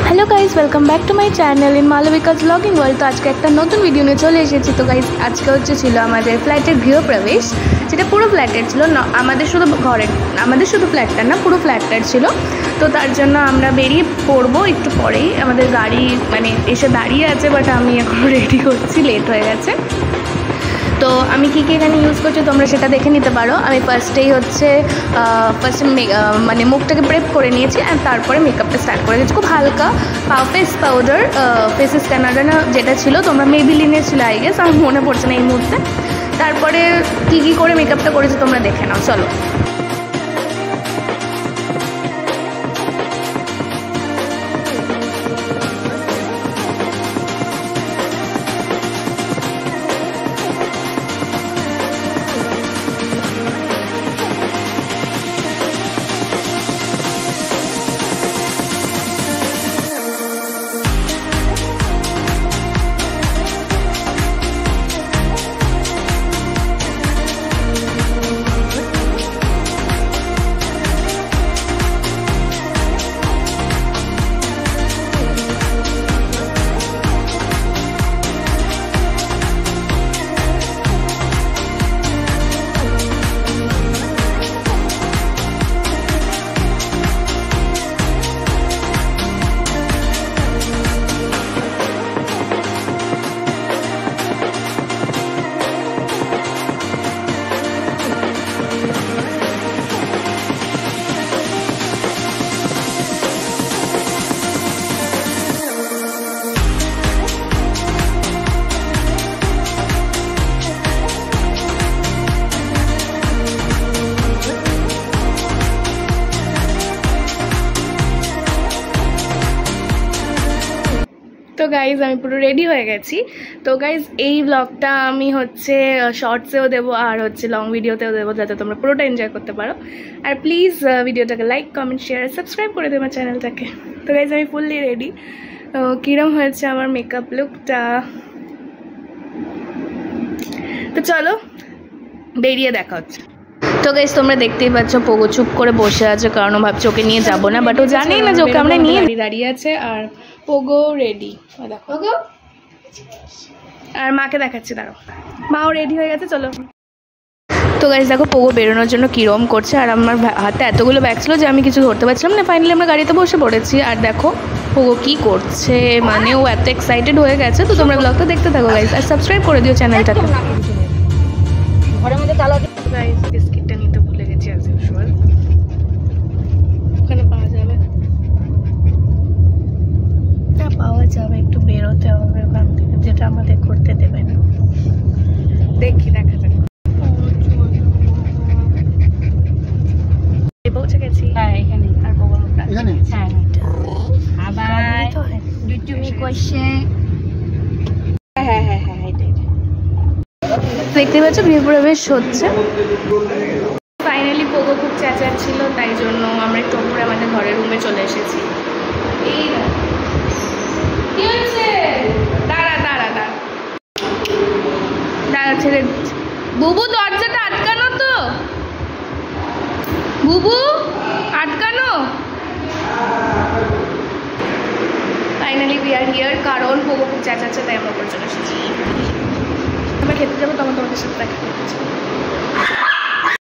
Hello guys welcome back to my channel in Malavika's vlogging world. तो आज के एक नतून भिडियो निये चले एसेछि। तो गाइज आज के होच्छे आमादेर फ्लैटेर गृहप्रवेश, जेटा पुरो फ्लैटेर छिलो ना, आमादेर शुधु घरेर, आमादेर शुधु फ्लैटटार ना पुरो फ्लैटटार छिलो। तो तार जन्य आमरा बेरिये पड़बो एकटु परेई। आमादेर गाड़ी माने एसे दाड़िये आछे, बाट आमि एखोनो रेडी हচ্ছি, लेट हये गेছে। तो आमी कि एखाने यूज करছি তোমরা সেটা দেখে নিতে পারো। আমি ফার্স্টেই হচ্ছে মানে মুখটাকে প্রেপ করে নিয়েছি আর তারপরে মেকআপটা স্টার্ট করে দিয়েছি। খুব হালকা ফেস পাউডার, ফেসেস ক্যানাডা যেটা ছিল, তোমরা মেবিলিনের ছিল আই গেস, আমার মনে পড়ছে না এই মুহূর্তে। তারপরে কী করে মেকআপটা করেছি তোমরা দেখে নাও, চলো। तो गाइज आमी पुरो रेडी हो गेছি। तो गाइज এই ব্লগটা আমি হচ্ছে শর্টসেও দেবো আর হচ্ছে লং ভিডিওতেও দেবো, যাতে তোমরা পুরোটা এনজয় করতে পারো। আর প্লিজ ভিডিওটাকে লাইক কমেন্ট শেয়ার আর সাবস্ক্রাইব করে দেবো আমার চ্যানেলটাকে। তো গাইজ আমি ফুললি রেডি। কিরম হয়েছে আমার মেকআপ লুকটা, তো চলো বেরিয়ে দেখা হচ্ছে। তো গাইজ তোমরা দেখতেই পাচ্ছ পোগো চুপ করে বসে আছে, কারণ ও ভাবছে ওকে নিয়ে যাবো না, বাট ও জানেই না যে ওকে আমরা নিয়ে দাঁড়িয়ে আছে। আর পোগো রেডি, দেখো আর মাকে দেখাচ্ছি, দাঁড়াও, মাও রেডি হয়ে গেছে, চলো। তো গাইজ দেখো পোগো বেরোনোর জন্য কীরকম করছে, আর আমার হাতে এতগুলো ব্যাগ ছিল যে আমি কিছু ধরতে পারছিলাম না। ফাইনালি আমরা গাড়িতে বসে পড়েছি, আর দেখো পোগো কী করছে, মানে ও এত এক্সাইটেড হয়ে গেছে। তো তোমরা ব্লগটা দেখতে থাকো গাইজ, আর সাবস্ক্রাইব করে দিও চ্যানেলটাকে। গাইজ বিস্কিটটা নিতে ভুলে গেছি, অ্যাজ ইউজুয়াল ওখানে পাওয়া যাবে না, পাওয়া যাবে, একটু বেরোতে হবে ওখান থেকে, যেটা আমাদের করতে দেবে না। দেখি, দেখা যাক। পৌঁছে গেছি, হ্যাঁ এখানে। আর প্রোগ্রামটা এখানে, হ্যাঁ আবার তুমি কইছে, হ্যাঁ হ্যাঁ হ্যাঁ এটাই। দেখতে পাচ্ছ গৃহপ্রবেশ হচ্ছে। ফাইনালি পোগো খুব চেঁচাচ্ছিল, তাই জন্য আমরা একটু উপরে আমাদের ঘরের রুমে চলে এসেছি। এই কি হচ্ছে, দাঁড়া দাঁড়া দাঁড়া দাঁড়া, ছেড়ে দিচ্ছি। বুবু দরজাটা আটকানো, তো বুবু আটকানো। ফাইনালি উই আর হিয়ার, কারণ পোগো খুব চেঁচাচ্ছে, তাই আমরা উপরে চলে এসেছি। আমরা খেতে যাবো, তখন তোমাদের সাথে দেখা করছি।